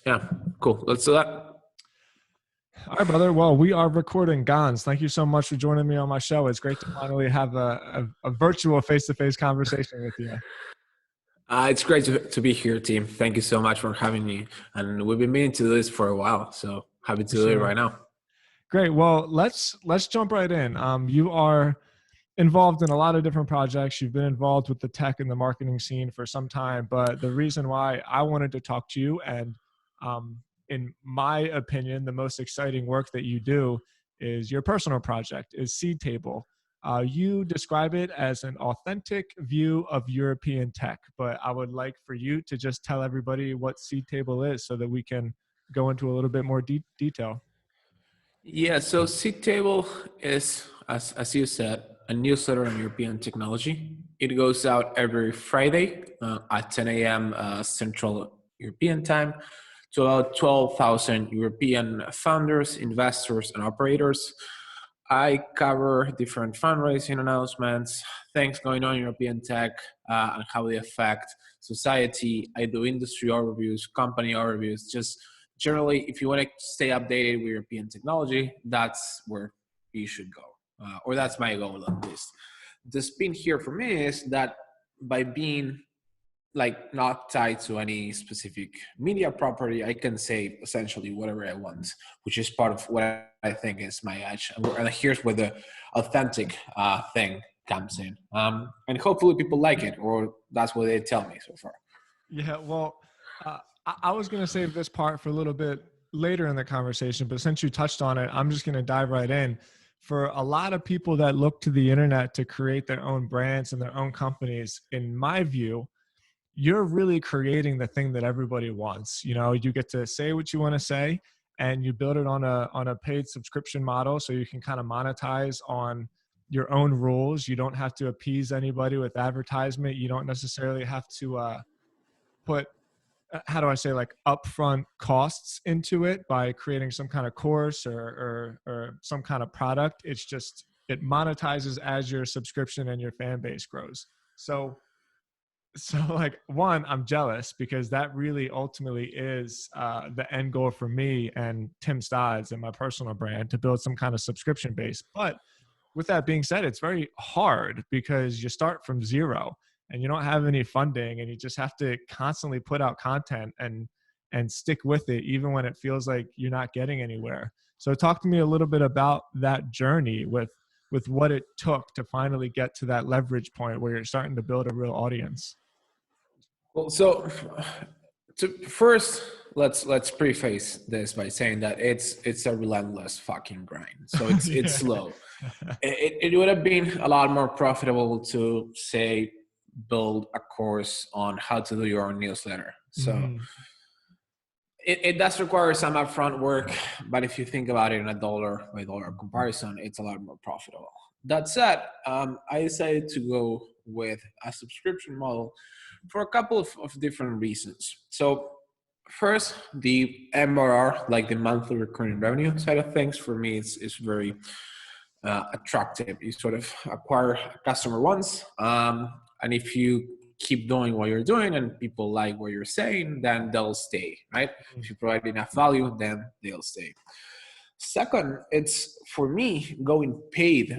Yeah, cool. Let's do that. All right, brother. Well, we are recording. Gonz, thank you so much for joining me on my show. It's great to finally have a virtual face-to-face conversation with you. It's great to be here, team. Thank you so much for having me. And we've been meaning to do this for a while, so happy to For do it sure. right now. Great. Well, let's jump right in. You are involved in a lot of different projects. You've been involved with the tech and the marketing scene for some time, but the reason why I wanted to talk to you, and in my opinion, the most exciting work that you do is your personal project, is Seed Table. You describe it as an authentic view of European tech, but I would like for you to just tell everybody what Seed Table is so that we can go into a little bit more detail. Yeah, so Seat Table is, as you said, a newsletter on European technology. It goes out every Friday at 10 a.m. Central European time to about 12,000 European founders, investors, and operators. I cover different fundraising announcements, things going on in European tech, and how they affect society. I do industry overviews, company overviews, just generally, if you want to stay updated with European technology, that's where you should go, or that's my goal at least. The spin here for me is that by being like not tied to any specific media property, I can say essentially whatever I want, which is part of what I think is my edge. And here's where the authentic thing comes in. And hopefully people like it, or that's what they tell me so far. Yeah, well, I was going to save this part for a little bit later in the conversation, but since you touched on it, I'm just going to dive right in. For a lot of people that look to the internet to create their own brands and their own companies, in my view, you're really creating the thing that everybody wants. You know, you get to say what you want to say, and you build it on a paid subscription model, so you can kind of monetize on your own rules. You don't have to appease anybody with advertisement. You don't necessarily have to put how do I say, like, upfront costs into it by creating some kind of course or some kind of product. It's just, it monetizes as your subscription and your fan base grows. So like, one, I'm jealous because that really ultimately is the end goal for me and Tim Stodds and my personal brand, to build some kind of subscription base. But with that being said, it's very hard because you start from zero and you don't have any funding, and you just have to constantly put out content and stick with it even when it feels like you're not getting anywhere. So talk to me a little bit about that journey with what it took to finally get to that leverage point where you're starting to build a real audience. Well, so first, let's preface this by saying that it's a relentless fucking grind. So it's Yeah. slow. It would have been a lot more profitable to say build a course on how to do your own newsletter. So Mhm. it does require some upfront work, but if you think about it in a dollar by dollar comparison, it's a lot more profitable. That said, I decided to go with a subscription model for a couple of different reasons. So first, the MRR, like the monthly recurring revenue side of things, for me is very attractive. You sort of acquire a customer once, and if you keep doing what you're doing and people like what you're saying, then they'll stay, right? If you provide enough value, then they'll stay. Second, it's for me going paid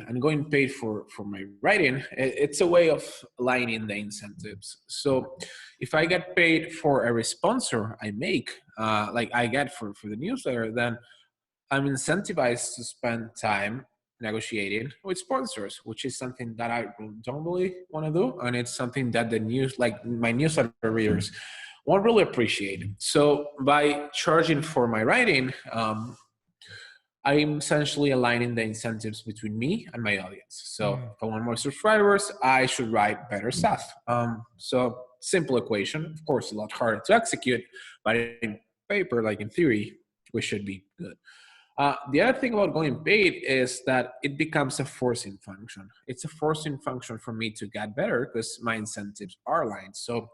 for my writing. It's a way of aligning the incentives. So if I get paid for every sponsor I make, like I get for the newsletter, then I'm incentivized to spend time negotiating with sponsors, which is something that I don't really want to do, and it's something that like my newsletter readers, won't really appreciate. So by charging for my writing, I'm essentially aligning the incentives between me and my audience. So if I want more subscribers, I should write better stuff. So simple equation, of course, a lot harder to execute, but in paper, like in theory, we should be good. The other thing about going paid is that it becomes a forcing function. It's a forcing function for me to get better because my incentives are aligned. So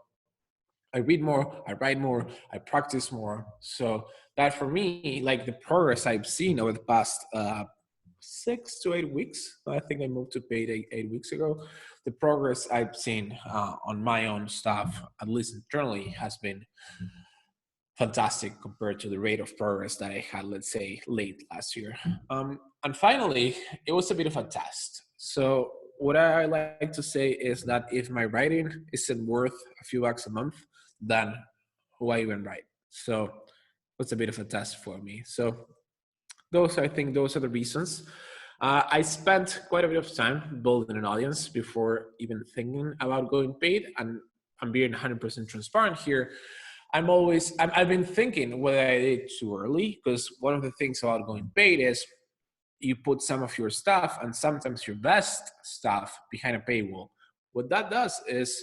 I read more, I write more, I practice more. So that for me, like the progress I've seen over the past 6 to 8 weeks, I think I moved to paid 8 weeks ago. The progress I've seen on my own stuff, at least internally, has been fantastic compared to the rate of progress that I had, let's say, late last year. And finally, it was a bit of a test. So what I like to say is that if my writing isn't worth a few bucks a month, then why even write? So it's a bit of a test for me. So I think those are the reasons. I spent quite a bit of time building an audience before even thinking about going paid, and I'm being 100% transparent here. I've been thinking whether I did it too early, because one of the things about going paid is you put some of your stuff and sometimes your best stuff behind a paywall. What that does is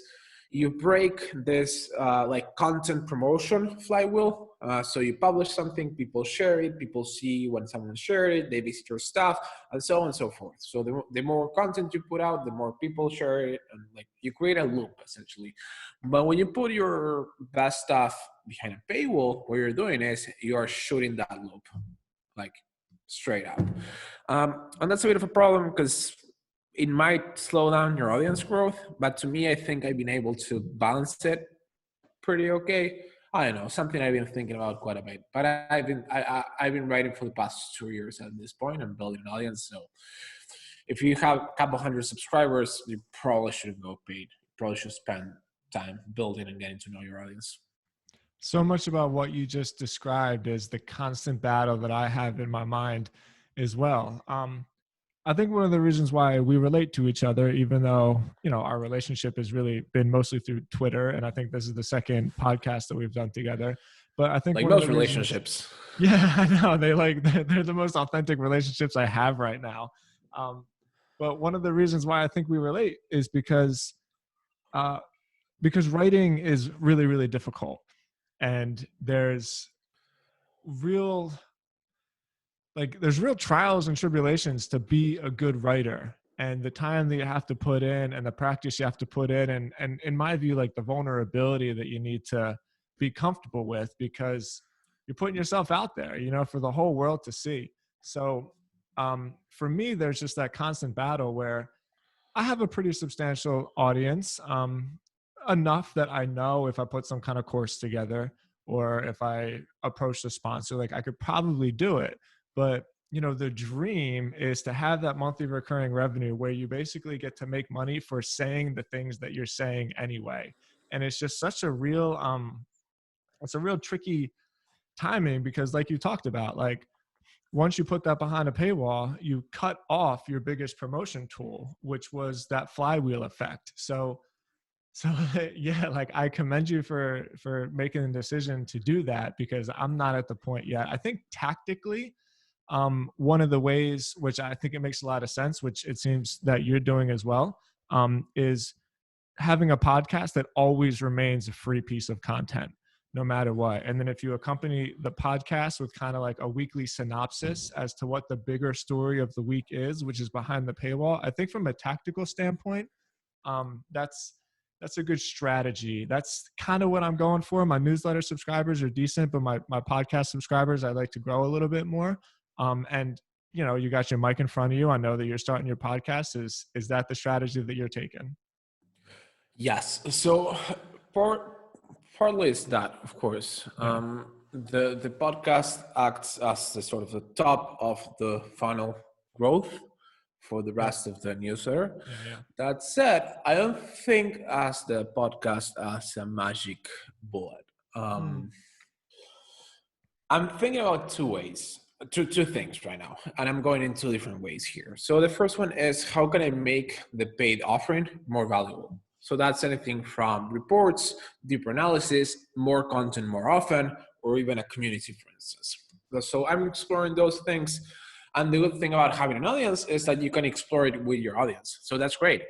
you break this like content promotion flywheel. So you publish something, people share it, people see when someone shared it, they visit your stuff, and so on and so forth. So the more content you put out, the more people share it, and like you create a loop essentially. But when you put your best stuff behind a paywall, what you're doing is you are shooting that loop, like straight up. And that's a bit of a problem because it might slow down your audience growth, but to me, I think I've been able to balance it pretty okay. I don't know, something I've been thinking about quite a bit. But I've been writing for the past 2 years at this point and building an audience. So if you have a couple hundred subscribers, you probably shouldn't go paid. You probably should spend time building and getting to know your audience. So much about what you just described is the constant battle that I have in my mind as well. I think one of the reasons why we relate to each other, even though, you know, our relationship has really been mostly through Twitter, and I think this is the second podcast that we've done together. But I think like one most of the relationships. yeah, I know they're the most authentic relationships I have right now. But one of the reasons why I think we relate is because writing is really, really difficult, and there's real trials and tribulations to be a good writer, and the time that you have to put in and the practice you have to put in, and in my view, like the vulnerability that you need to be comfortable with, because you're putting yourself out there, you know, for the whole world to see. So for me, there's just that constant battle where I have a pretty substantial audience, enough that I know if I put some kind of course together or if I approach the sponsor, like I could probably do it. But, you know, the dream is to have that monthly recurring revenue where you basically get to make money for saying the things that you're saying anyway. And it's just such a real, it's a real tricky timing, because like you talked about, like once you put that behind a paywall, you cut off your biggest promotion tool, which was that flywheel effect. So yeah, like I commend you for making the decision to do that, because I'm not at the point yet. I think tactically, one of the ways, which I think it makes a lot of sense, which it seems that you're doing as well, is having a podcast that always remains a free piece of content, no matter what. And then if you accompany the podcast with kind of like a weekly synopsis as to what the bigger story of the week is, which is behind the paywall, I think from a tactical standpoint, that's a good strategy. That's kind of what I'm going for. My newsletter subscribers are decent, but my podcast subscribers, I'd like to grow a little bit more. And you know, you got your mic in front of you. I know that you're starting your podcast. Is that the strategy that you're taking? Yes. So partly is that, of course. Yeah. The podcast acts as the sort of the top of the funnel growth for the rest of the newsletter. Yeah. That said, I don't think as the podcast as a magic bullet. I'm thinking about two things right now, and I'm going in two different ways here. So the first one is, how can I make the paid offering more valuable? So that's anything from reports, deeper analysis, more content more often, or even a community, for instance. So I'm exploring those things. And the good thing about having an audience is that you can explore it with your audience. So that's great.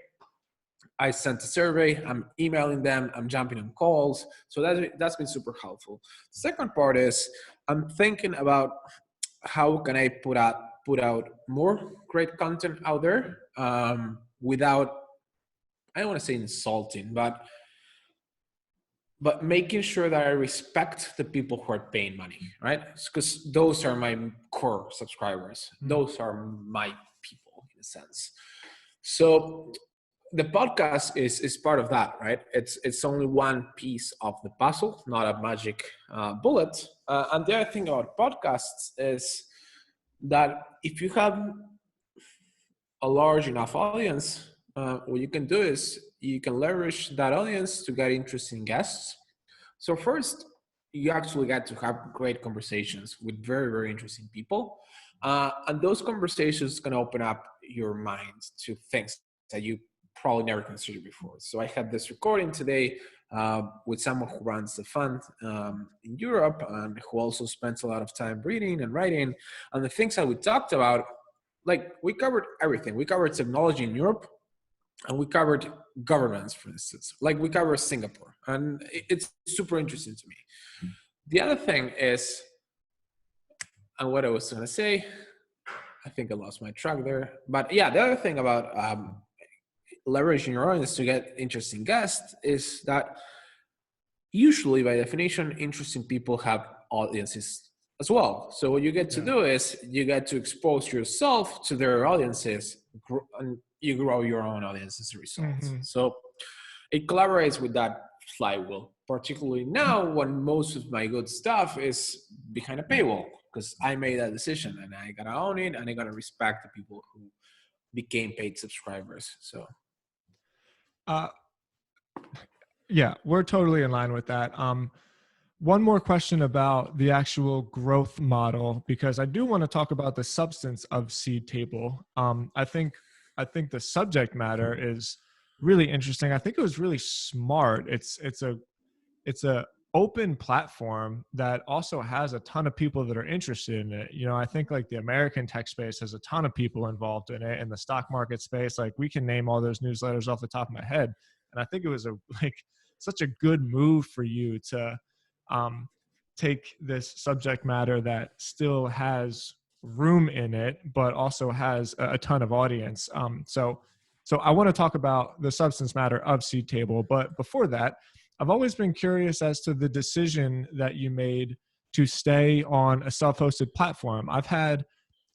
I sent a survey, I'm emailing them, I'm jumping on calls. So that's been super helpful. Second part is, I'm thinking about how can I put out more great content out there, without, I don't want to say insulting, but making sure that I respect the people who are paying money, right? Because those are my core subscribers. Those are my people in a sense. So the podcast is part of that, right? It's only one piece of the puzzle, not a magic bullet. And the other thing about podcasts is that if you have a large enough audience, what you can do is you can leverage that audience to get interesting guests. So first, you actually get to have great conversations with very, very interesting people. And those conversations can open up your mind to things that you probably never considered before. So I had this recording today with someone who runs a fund in Europe and who also spends a lot of time reading and writing. And the things that we talked about, like we covered everything. We covered technology in Europe, and we covered governance, for instance. Like we covered Singapore, and it's super interesting to me. The other thing is, and what I was going to say, I think I lost my track there. But yeah, the other thing about leveraging your audience to get interesting guests is that usually, by definition, interesting people have audiences as well. So what you get to do is you get to expose yourself to their audiences, and you grow your own audience as a result. So it collaborates with that flywheel, particularly now when most of my good stuff is behind a paywall, because I made that decision and I gotta own it and I gotta respect the people who became paid subscribers. So yeah, we're totally in line with that. One more question about the actual growth model, because I do want to talk about the substance of Seed Table. I think the subject matter is really interesting. I think it was really smart. It's a open platform that also has a ton of people that are interested in it. You know, I think like the American tech space has a ton of people involved in it, and the stock market space, like we can name all those newsletters off the top of my head. And I think it was such a good move for you to take this subject matter that still has room in it, but also has a ton of audience. So I want to talk about the substance matter of Seed Table. But before that, I've always been curious as to the decision that you made to stay on a self-hosted platform. I've had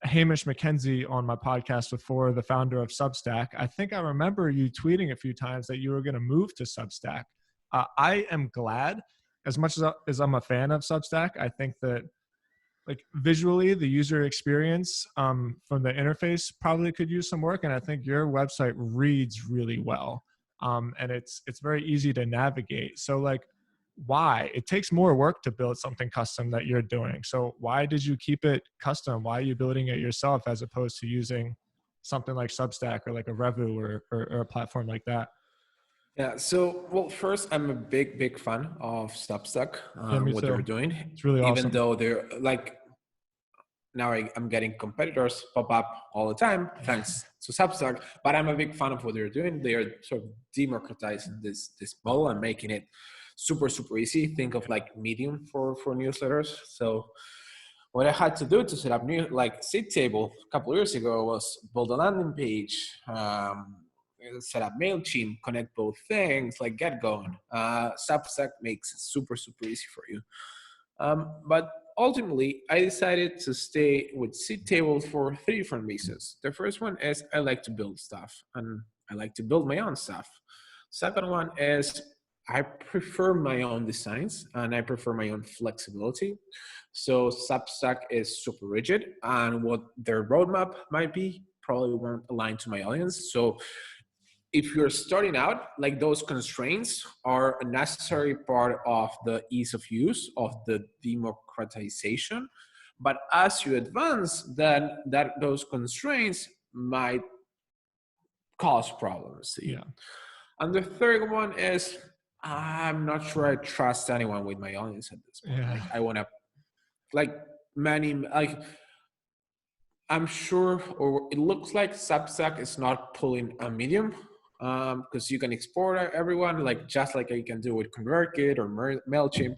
Hamish McKenzie on my podcast before, the founder of Substack. I think I remember you tweeting a few times that you were going to move to Substack. I am glad, as much as I'm a fan of Substack. I think that like visually the user experience from the interface probably could use some work. And I think your website reads really well. And it's very easy to navigate. So like, why? It takes more work to build something custom that you're doing. So why did you keep it custom? Why are you building it yourself as opposed to using something like Substack or like a Revu or a platform like that? Yeah. So, well, first, I'm a big fan of Substack, what too. they're doing. It's really awesome. Even though they're like, now I'm getting competitors pop up all the time, thanks to Substack. But I'm a big fan of what they're doing. They are sort of democratizing this model and making it super easy. Think of like Medium for newsletters. So what I had to do to set up Seed Table a couple of years ago was build a landing page, set up MailChimp, connect both things, like get going. Substack makes it super easy for you. But ultimately, I decided to stay with Seed Table for 3 different reasons. The first one is I like to build stuff, and I like to build my own stuff. Second one is I prefer my own designs, and I prefer my own flexibility. So Substack is super rigid, and what their roadmap might be probably won't align to my audience. So if you're starting out, like those constraints are a necessary part of the ease of use, of the democratization. But as you advance, then those constraints might cause problems to you. Yeah. And the third one is I'm not sure I trust anyone with my audience at this point. Yeah. Like I want to, I'm sure, or it looks like Substack is not pulling a Medium, because you can export everyone, like just like you can do with ConvertKit or MailChimp.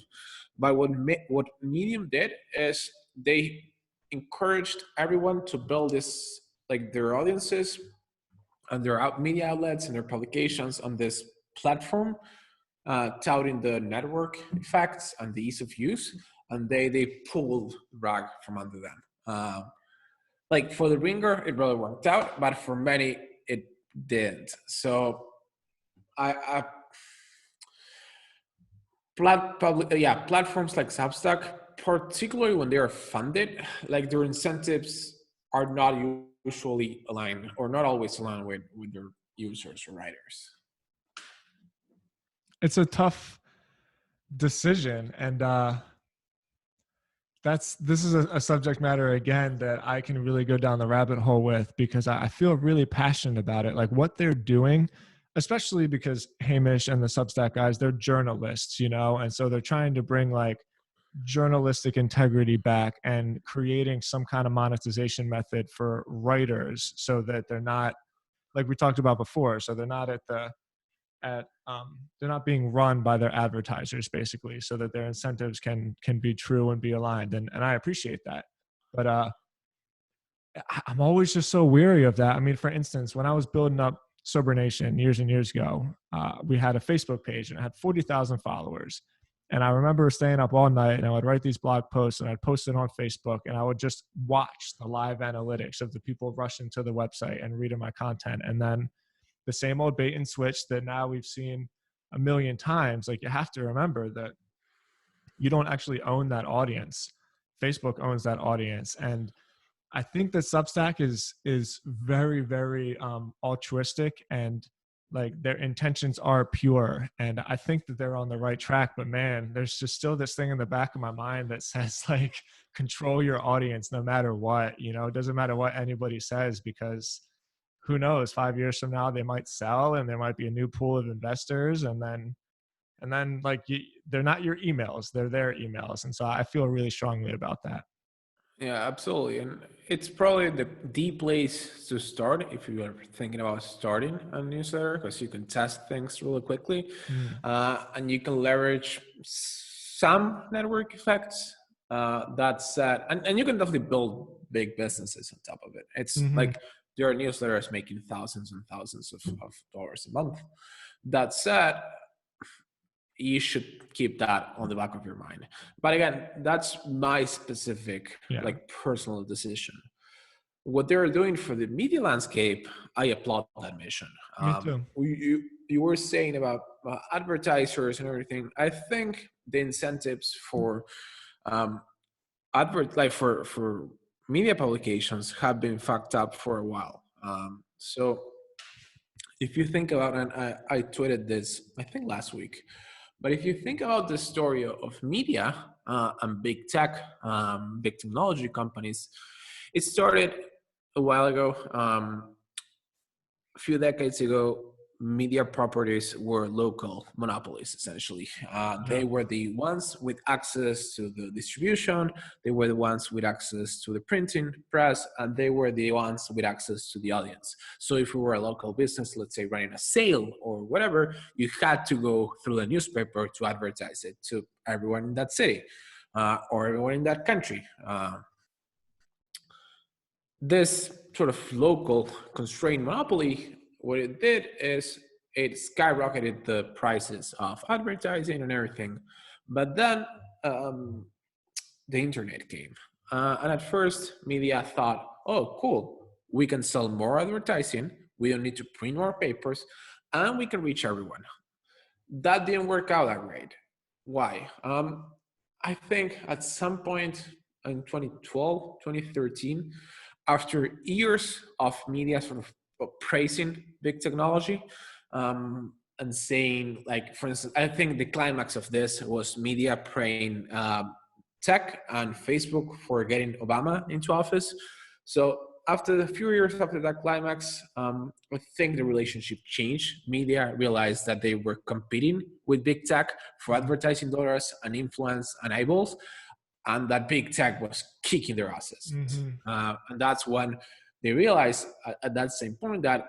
But what Medium did is they encouraged everyone to build this, like their audiences and their media outlets and their publications on this platform, touting the network effects and the ease of use, and they pulled the rug from under them. Like for the Ringer, it really worked out, but for many, it didn't. So I platforms like Substack, particularly when they are funded, like their incentives are not usually aligned or not always aligned with their users or writers. It's a tough decision, and this is a subject matter again that I can really go down the rabbit hole with, because I feel really passionate about it. Like what they're doing, especially because Hamish and the Substack guys, they're journalists, and so they're trying to bring like journalistic integrity back and creating some kind of monetization method for writers, so that they're not, like we talked about before, so they're not they're not being run by their advertisers, basically, so that their incentives can be true and be aligned. And I appreciate that. But I'm always just so weary of that. I mean, for instance, when I was building up Sober Nation years and years ago, we had a Facebook page and it had 40,000 followers. And I remember staying up all night and I would write these blog posts and I'd post it on Facebook, and I would just watch the live analytics of the people rushing to the website and reading my content. And then the same old bait and switch that now we've seen a million times. Like, you have to remember that you don't actually own that audience. Facebook owns that audience. And I think that Substack is very, very altruistic, and like their intentions are pure. And I think that they're on the right track, but man, there's just still this thing in the back of my mind that says like, control your audience no matter what, it doesn't matter what anybody says, because who knows, 5 years from now, they might sell and there might be a new pool of investors. And then like they're not your emails, they're their emails. And so I feel really strongly about that. Yeah, absolutely. And it's probably the place to start if you are thinking about starting a newsletter, because you can test things really quickly and you can leverage some network effects. That said, and you can definitely build big businesses on top of it. It's like there are newsletters making thousands and thousands of dollars a month. That said, you should keep that on the back of your mind. But again, that's my specific, like personal decision. What they're doing for the media landscape, I applaud that mission. Me too. You were saying about advertisers and everything. I think the incentives for for media publications have been fucked up for a while. So if you think about, and I tweeted this, I think last week, but if you think about the story of media and big tech, big technology companies, it started a while ago. A few decades ago, media properties were local monopolies, essentially. They were the ones with access to the distribution, they were the ones with access to the printing press, and they were the ones with access to the audience. So if you were a local business, let's say running a sale or whatever, you had to go through the newspaper to advertise it to everyone in that city or everyone in that country. This sort of local constrained monopoly, what it did is it skyrocketed the prices of advertising and everything. But then the internet came. And at first, media thought, oh, cool, we can sell more advertising, we don't need to print more papers, and we can reach everyone. That didn't work out that great. Why? I think at some point in 2012, 2013, after years of media sort of praising big technology and saying, like, for instance, I think the climax of this was media praying tech and Facebook for getting Obama into office. So after a few years after that climax, I think the relationship changed. Media realized that they were competing with big tech for advertising dollars and influence and eyeballs, and that big tech was kicking their asses. And that's when they realized at that same point that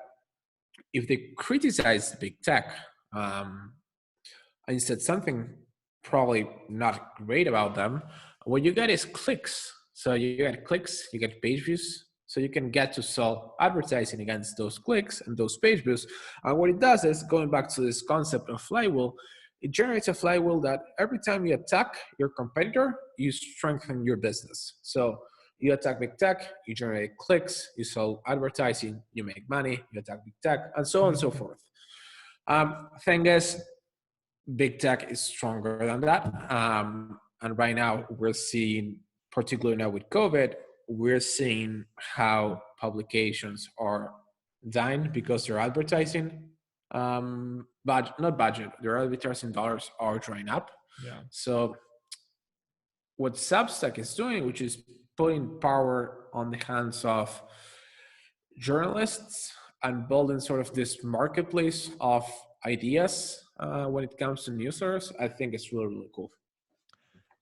if they criticized big tech and said something probably not great about them, what you get is clicks. So you get clicks, you get page views, so you can get to sell advertising against those clicks and those page views. And what it does is, going back to this concept of flywheel, it generates a flywheel that every time you attack your competitor, you strengthen your business. So You attack big tech, you generate clicks, you sell advertising, you make money, you attack big tech, and so on and so forth. Thing is, big tech is stronger than that. And right now we're seeing, particularly now with COVID, we're seeing how publications are dying because their advertising, not budget, their advertising dollars are drying up. Yeah. So what Substack is doing, which is putting power on the hands of journalists and building sort of this marketplace of ideas when it comes to newsletters, I think it's really, really cool.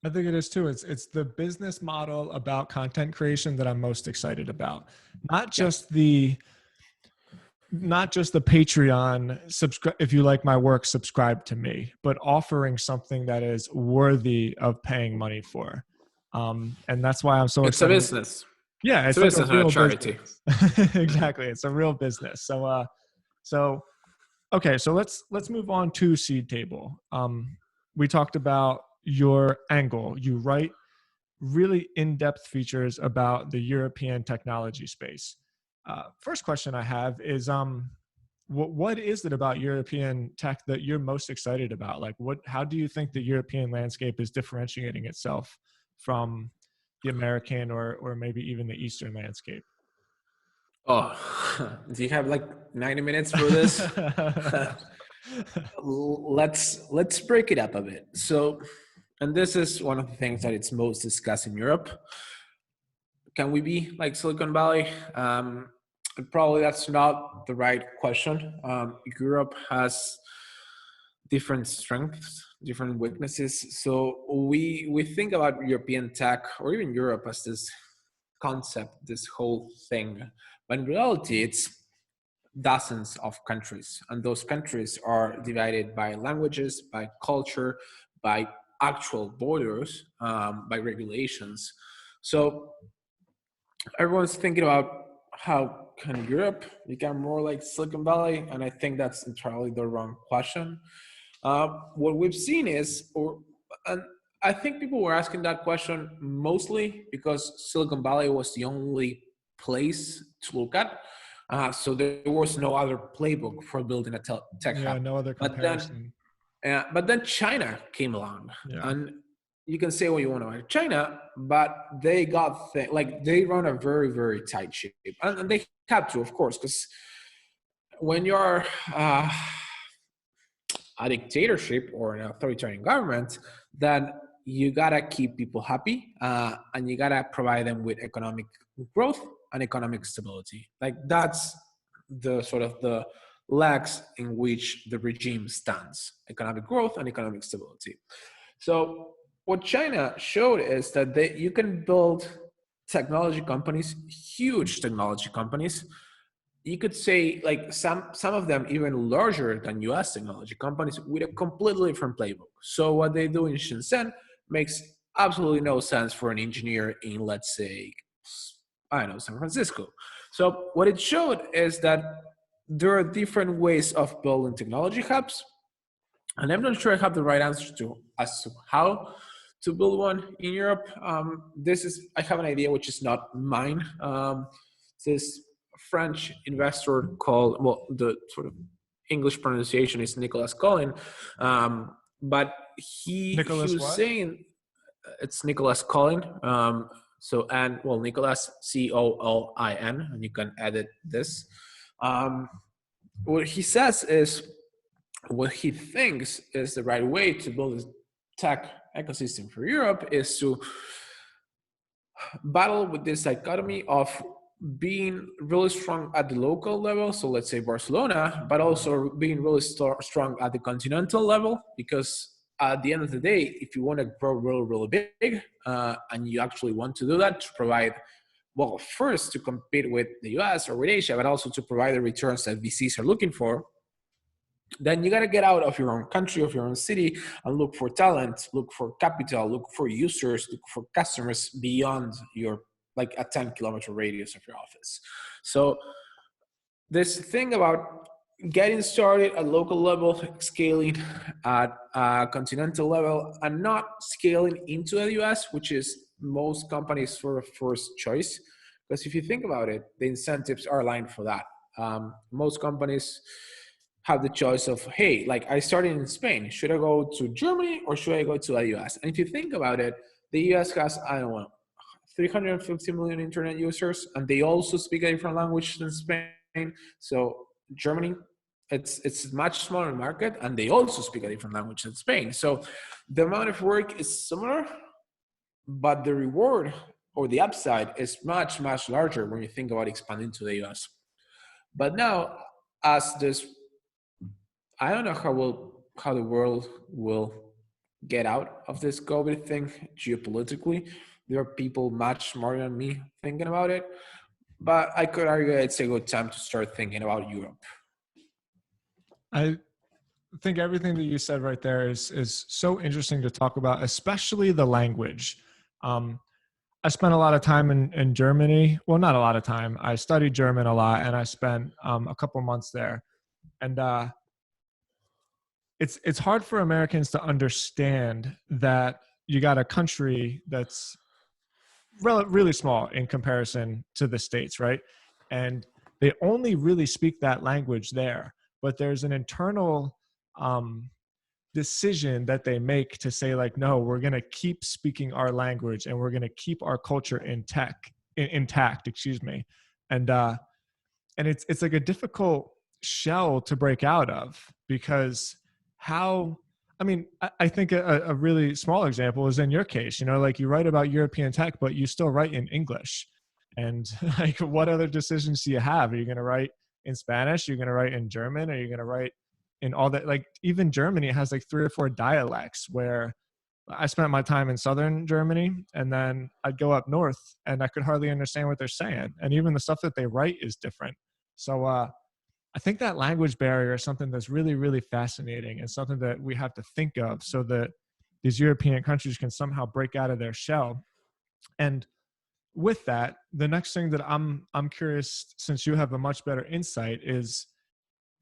I think it is too. It's the business model about content creation that I'm most excited about. Not just the Patreon subscribe, if you like my work, subscribe to me, but offering something that is worthy of paying money for. And that's why I'm so excited. It's a business. Yeah, it's a business, not a charity. Exactly. It's a real business. So okay, so let's move on to Seed Table. We talked about your angle. You write really in-depth features about the European technology space. First question I have is, what is it about European tech that you're most excited about? Like, how do you think the European landscape is differentiating itself from the American or maybe even the Eastern landscape? Oh, do you have like 90 minutes for this? Let's break it up a bit. So, and this is one of the things that it's most discussed in Europe. Can we be like Silicon Valley? Probably that's not the right question. Europe has different strengths, different weaknesses. So we think about European tech or even Europe as this concept, this whole thing. But in reality, it's dozens of countries. And those countries are divided by languages, by culture, by actual borders, by regulations. So everyone's thinking about how can Europe become more like Silicon Valley? And I think that's entirely the wrong question. What we've seen is, and I think people were asking that question mostly because Silicon Valley was the only place to look at. So there was no other playbook for building a tech hub. No other comparison. But then China came along, Yeah. and you can say what you want about China, but they got they run a very, very tight ship, and they have to, of course, because when you're a dictatorship or an authoritarian government, then you gotta keep people happy, and you gotta provide them with economic growth and economic stability. Like that's the sort of the legs in which the regime stands: economic growth and economic stability. So what China showed is that you can build technology companies, huge technology companies. You could say like some of them even larger than US technology companies with a completely different playbook. So what they do in Shenzhen makes absolutely no sense for an engineer in, let's say, I don't know, San Francisco. So what it showed is that there are different ways of building technology hubs. And I'm not sure I have the right answer as to how to build one in Europe. I have an idea which is not mine. This French investor called, well, the sort of English pronunciation is Nicolas Collin, but he was saying it's Nicolas Collin. Nicolas Colin, and you can edit this. What he says is, what he thinks is the right way to build a tech ecosystem for Europe is to battle with this dichotomy of being really strong at the local level, so let's say Barcelona, but also being really strong at the continental level, because at the end of the day, if you want to grow really, really big, and you actually want to do that to provide, well, first to compete with the US or with Asia, but also to provide the returns that VCs are looking for, then you got to get out of your own country, of your own city, and look for talent, look for capital, look for users, look for customers beyond your, like, a 10-kilometer radius of your office. So this thing about getting started at local level, scaling at a continental level, and not scaling into the US, which is most companies' sort of first choice. Because if you think about it, the incentives are aligned for that. Most companies have the choice of, hey, like I started in Spain, should I go to Germany or should I go to the US? And if you think about it, the US has, I don't know, 350 million internet users, and they also speak a different language than Spain. So Germany, it's a much smaller market, and they also speak a different language than Spain. So the amount of work is similar, but the reward or the upside is much, much larger when you think about expanding to the US. But now, as this, I don't know how the world will get out of this COVID thing geopolitically. There are people much smarter than me thinking about it, but I could argue it's a good time to start thinking about Europe. I think everything that you said right there is so interesting to talk about, especially the language. I spent a lot of time in Germany. Well, not a lot of time. I studied German a lot, and I spent a couple months there. And it's hard for Americans to understand that you got a country that's really small in comparison to the States, right? And they only really speak that language there. But there's an internal decision that they make to say, like, no, we're going to keep speaking our language and we're going to keep our culture intact, excuse me. And it's like a difficult shell to break out of, because I think a really small example is in your case, like you write about European tech, but you still write in English. And like, what other decisions do you have? Are you going to write in Spanish? You're going to write in German? Are you going to write in all that? Like, even Germany has like 3 or 4 dialects, where I spent my time in southern Germany, and then I'd go up north and I could hardly understand what they're saying. And even the stuff that they write is different. So I think that language barrier is something that's really, really fascinating, and something that we have to think of so that these European countries can somehow break out of their shell. And with that, the next thing that I'm curious, since you have a much better insight, is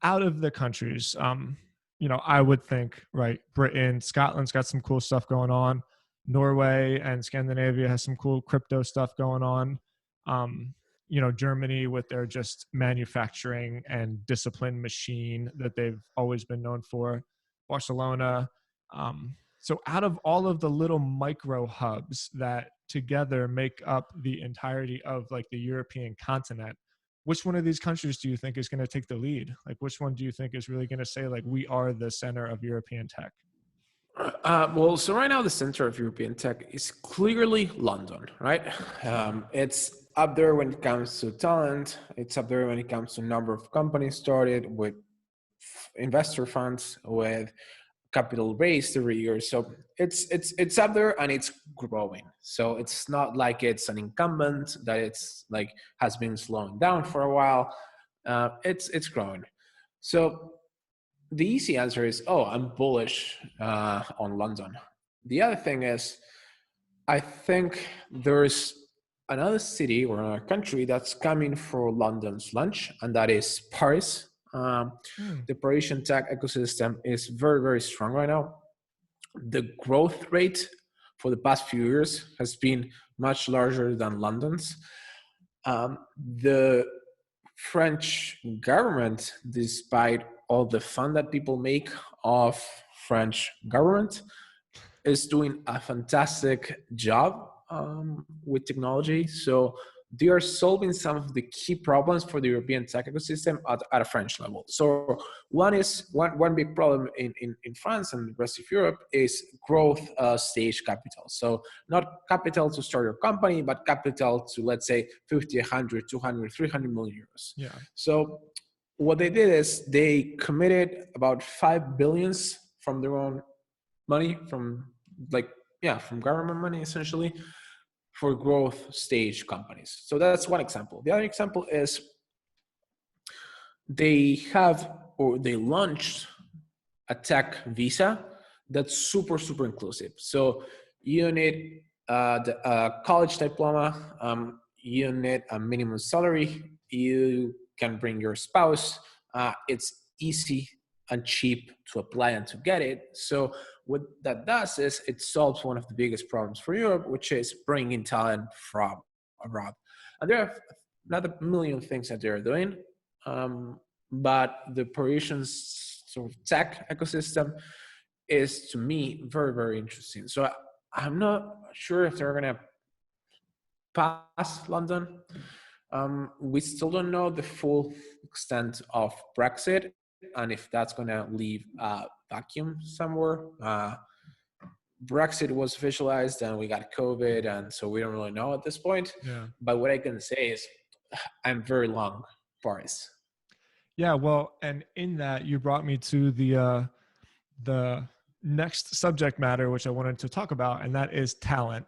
out of the countries. I would think, right, Britain, Scotland's got some cool stuff going on. Norway and Scandinavia has some cool crypto stuff going on. Germany with their just manufacturing and discipline machine that they've always been known for. Barcelona. So out of all of the little micro hubs that together make up the entirety of like the European continent, which one of these countries do you think is going to take the lead? Like, which one do you think is really going to say, like, we are the center of European tech? So right now the center of European tech is clearly London, right? It's up there when it comes to talent. It's up there when it comes to number of companies started, with investor funds, with capital raised every year. So it's up there, and it's growing. So it's not like it's an incumbent that it's like has been slowing down for a while. It's growing. So the easy answer is, I'm bullish on London. The other thing is, I think there's another city or another country that's coming for London's lunch, and that is Paris. The Parisian tech ecosystem is very, very strong right now. The growth rate for the past few years has been much larger than London's. The French government, despite all the fun that people make of French government, is doing a fantastic job with technology. So they are solving some of the key problems for the European tech ecosystem at a French level. So one big problem in France and the rest of Europe is growth stage capital. So not capital to start your company, but capital to, let's say, 50, 100, 200, 300 million euros. Yeah. So what they did is they committed about 5 billions from their own money, from government money, essentially, for growth stage companies. So that's one example. The other example is they launched a tech visa that's super, super inclusive. So you need a college diploma, you need a minimum salary, you can bring your spouse. It's easy and cheap to apply and to get it. So what that does is it solves one of the biggest problems for Europe, which is bringing talent from abroad. And there are not a million things that they're doing, but the Parisians sort of tech ecosystem is, to me, very, very interesting. So I'm not sure if they're going to pass London. We still don't know the full extent of Brexit and if that's going to leave a vacuum somewhere. Brexit was visualized and we got COVID, and so we don't really know at this point. Yeah. But what I can say is I'm very long Paris. Yeah, well, and in that you brought me to the next subject matter, which I wanted to talk about, and that is talent.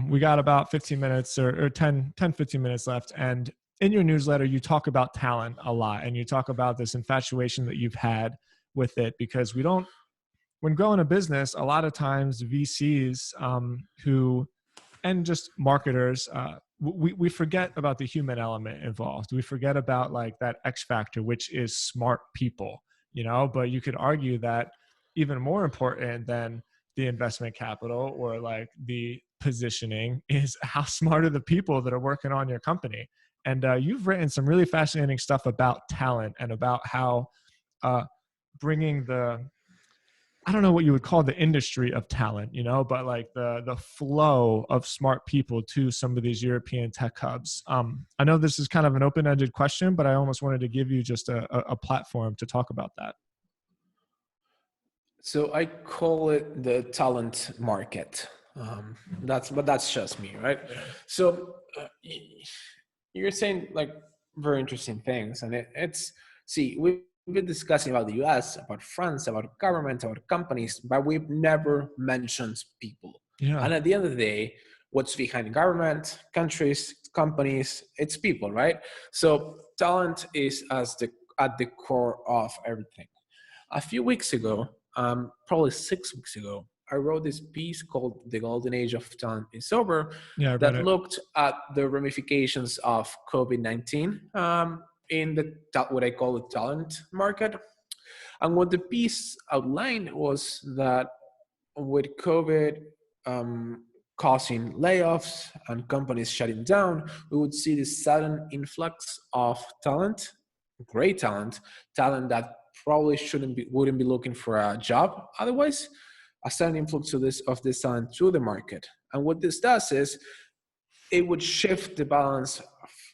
We got about 15 minutes or 10, 15 minutes left. And in your newsletter, you talk about talent a lot, and you talk about this infatuation that you've had with it, because when growing a business, a lot of times VCs and just marketers, we forget about the human element involved. We forget about like that X factor, which is smart people, but you could argue that even more important than the investment capital or like the positioning is how smart are the people that are working on your company. And you've written some really fascinating stuff about talent and about how bringing I don't know what you would call the industry of talent, but like the flow of smart people to some of these European tech hubs. I know this is kind of an open-ended question, but I almost wanted to give you just a platform to talk about that. So I call it the talent market. But that's just me, right? So you're saying like very interesting things, and we've been discussing about the US, about France, about government, about companies, but we've never mentioned people. Yeah. And at the end of the day, what's behind government, countries, companies, it's people, right? So talent is at the core of everything. A few weeks ago, probably 6 weeks ago, I wrote this piece called "The Golden Age of Talent is Over" that looked at the ramifications of COVID-19 in what I call the talent market. And what the piece outlined was that with COVID causing layoffs and companies shutting down, we would see this sudden influx of talent, great talent that probably wouldn't be looking for a job otherwise, a sudden influx of this talent to the market. And what this does is it would shift the balance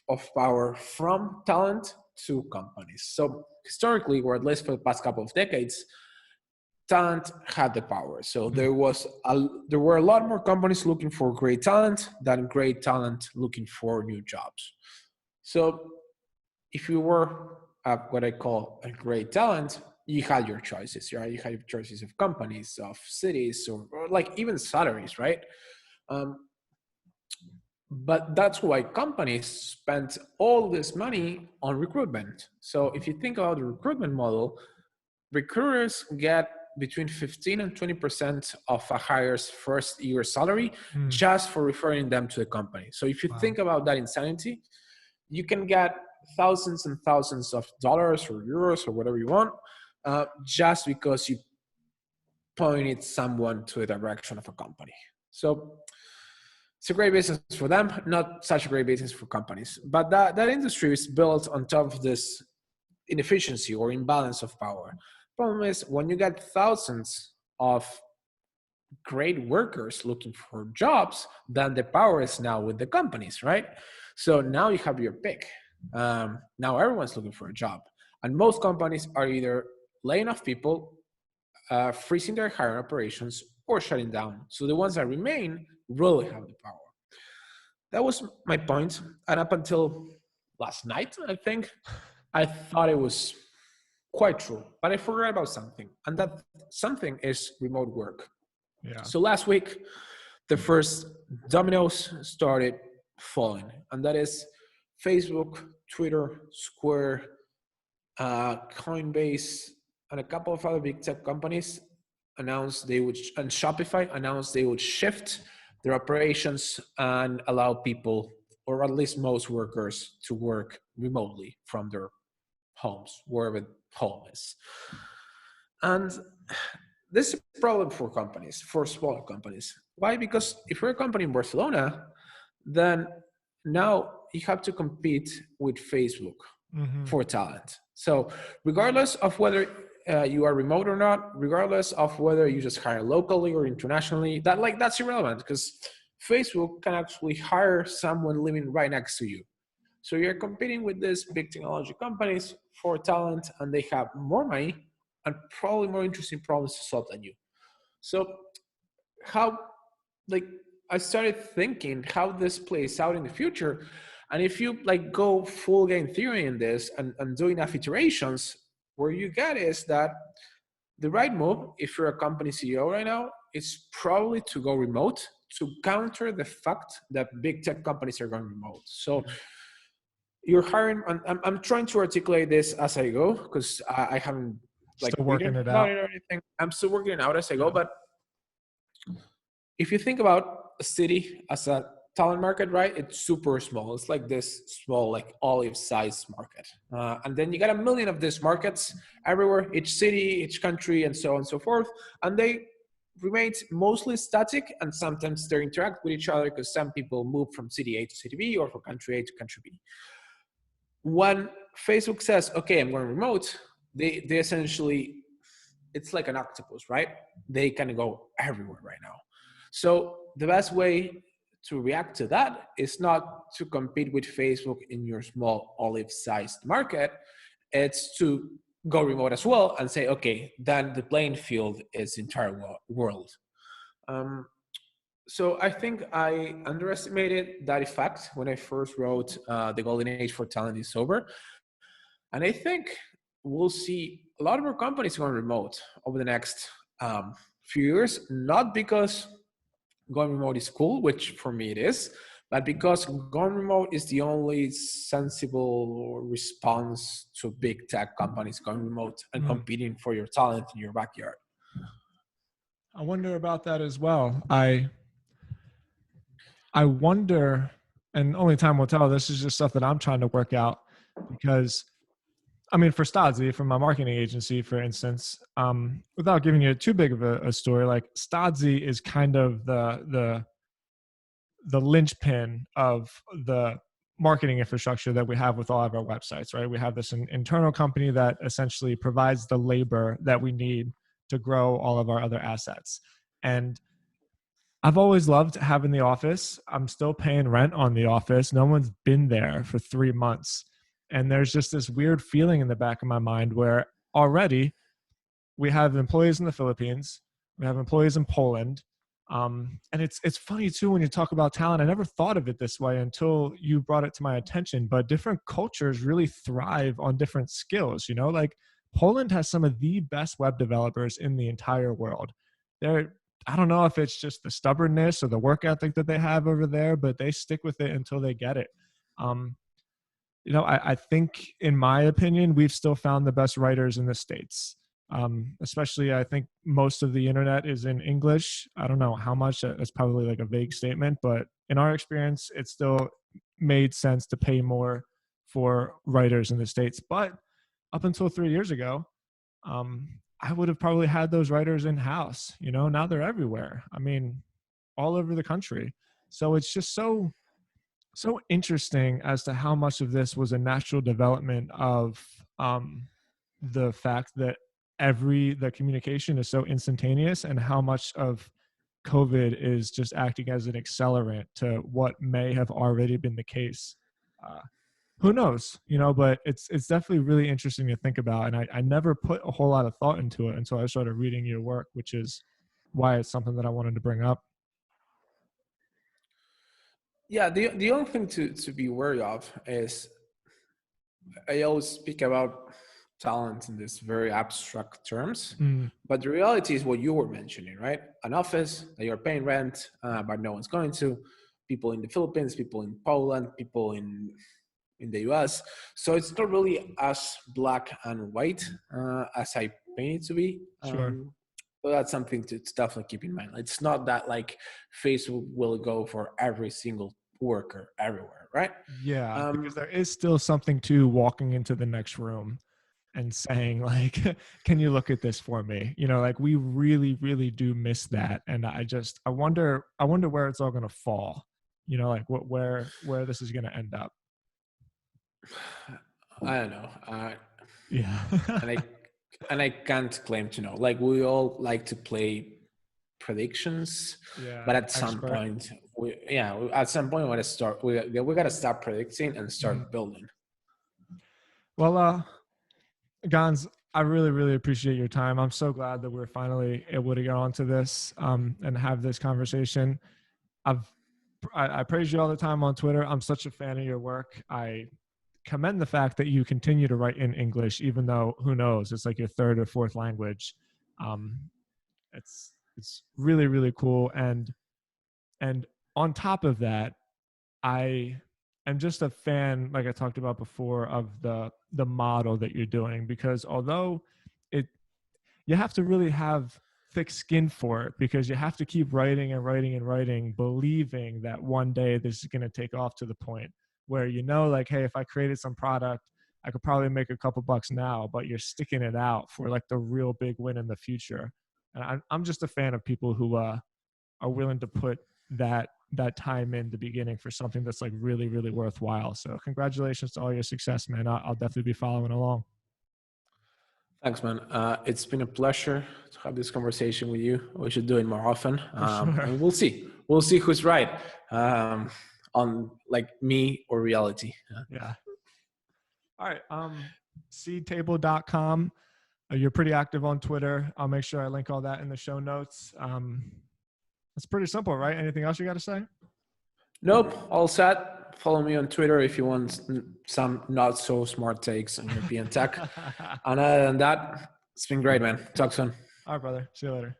of power from talent to companies. So historically, or at least for the past couple of decades, talent had the power. So there were a lot more companies looking for great talent than great talent looking for new jobs. So if you were what I call a great talent, you had your choices, right? You had your choices of companies, of cities, or like even salaries, right? But that's why companies spent all this money on recruitment. So if you think about the recruitment model, recruiters get between 15 and 20% of a hire's first year salary just for referring them to the company. So if you think about that insanity, you can get thousands and thousands of dollars or euros or whatever you want, just because you pointed someone to the direction of a company. So it's a great business for them, not such a great business for companies. But that industry is built on top of this inefficiency or imbalance of power. Problem is, when you get thousands of great workers looking for jobs, then the power is now with the companies, right? So now you have your pick. Now everyone's looking for a job. And most companies are either laying off people, freezing their hiring operations, or shutting down. So the ones that remain really have the power. That was my point. And up until last night, I think, I thought it was quite true. But I forgot about something. And that something is remote work. Yeah. So last week, the first dominoes started falling. And that is Facebook, Twitter, Square, Coinbase, and a couple of other big tech companies announced they would, and Shopify announced they would shift their operations and allow people, or at least most workers, to work remotely from their homes, wherever home is. And this is a problem for companies, for smaller companies. Why? Because if you're a company in Barcelona, then now you have to compete with Facebook Mm-hmm. for talent. So regardless of whether you are remote or not, regardless of whether you just hire locally or internationally, that's irrelevant because Facebook can actually hire someone living right next to you. So you're competing with these big technology companies for talent, and they have more money and probably more interesting problems to solve than you. So how, like, I started thinking how this plays out in the future. And if you like go full game theory in this and do enough iterations, where you get is that the right move, if you're a company CEO right now, is probably to go remote to counter the fact that big tech companies are going remote. So you're hiring, I'm trying to articulate this as I go because I haven't like Still working written it about out. it or anything. I'm still working it out as I go. Yeah. But if you think about a city as a talent market, right? It's super small. It's like this small, like olive sized market. And then you got a million of these markets everywhere, each city, each country, and so on and so forth. And they remain mostly static, and sometimes they interact with each other because some people move from city A to city B or from country A to country B. When Facebook says, okay, I'm going remote, they essentially, it's like an octopus, right? They can go everywhere right now. So the best way to react to that is not to compete with Facebook in your small olive-sized market. It's to go remote as well and say, okay, then the playing field is the entire world. Um, so I think I underestimated that effect when I first wrote The Golden Age for Talent is Over. And I think we'll see a lot more companies going remote over the next few years, not because going remote is cool, which for me it is, but because going remote is the only sensible response to big tech companies going remote and competing for your talent in your backyard. I wonder about that as well. I wonder, and only time will tell. This is just stuff that I'm trying to work out because, I mean, for Stodzy, from my marketing agency, for instance, without giving you too big of a story, like Stodzy is kind of the linchpin of the marketing infrastructure that we have with all of our websites, right? We have this internal company that essentially provides the labor that we need to grow all of our other assets. And I've always loved having the office. I'm still paying rent on the office. No one's been there for 3 months. And there's just this weird feeling in the back of my mind where already we have employees in the Philippines, we have employees in Poland. And it's funny too, when you talk about talent, I never thought of it this way until you brought it to my attention, but different cultures really thrive on different skills, like Poland has some of the best web developers in the entire world. I don't know if it's just the stubbornness or the work ethic that they have over there, but they stick with it until they get it. I think, in my opinion, we've still found the best writers in the States. Especially, I think most of the internet is in English. I don't know how much. It's probably like a vague statement, but in our experience, it still made sense to pay more for writers in the States. But up until 3 years ago, I would have probably had those writers in-house. Now they're everywhere. I mean, all over the country. So it's just so interesting as to how much of this was a natural development of the fact that the communication is so instantaneous, and how much of COVID is just acting as an accelerant to what may have already been the case. Who knows, but it's definitely really interesting to think about. And I never put a whole lot of thought into it until I started reading your work, which is why it's something that I wanted to bring up. Yeah, the only thing to be wary of is I always speak about talent in these very abstract terms, but the reality is what you were mentioning, right? An office that you're paying rent, but no one's going to. People in the Philippines, people in Poland, people in the US. So it's not really as black and white as I paint it to be. Sure. So that's something to definitely keep in mind. It's not that like Facebook will go for every single worker everywhere, right? Yeah, because there is still something to walking into the next room and saying like, can you look at this for me? You know, like we really, really do miss that. And I wonder where it's all going to fall, you know, like where this is going to end up. I don't know. Yeah. And I can't claim to know. Like we all like to play predictions, Yeah. but at some Expert. point, we got to start. We got to stop predicting and start building. Well, Gonz, I really, really appreciate your time. I'm so glad that we're finally able to get onto this and have this conversation. I praise you all the time on Twitter. I'm such a fan of your work. I commend the fact that you continue to write in English, even though who knows, it's like your third or fourth language. It's really, really cool. And on top of that, I am just a fan, like I talked about before, of the model that you're doing, because although you have to really have thick skin for it, because you have to keep writing and writing and writing, believing that one day this is going to take off to the point where, you know, like, hey, if I created some product, I could probably make a couple bucks now, but you're sticking it out for like the real big win in the future. And I'm just a fan of people who are willing to put that time in the beginning for something that's like really, really worthwhile. So congratulations to all your success, man. I'll definitely be following along. Thanks, man. It's been a pleasure to have this conversation with you. We should do it more often. Sure. And we'll see who's right on like me or reality. Yeah. All right. Seedtable.com. You're pretty active on Twitter. I'll make sure I link all that in the show notes. It's pretty simple, right? Anything else you got to say? Nope. All set. Follow me on Twitter if you want some not so smart takes on European tech. And other than that, it's been great, man. Talk soon. All right, brother. See you later.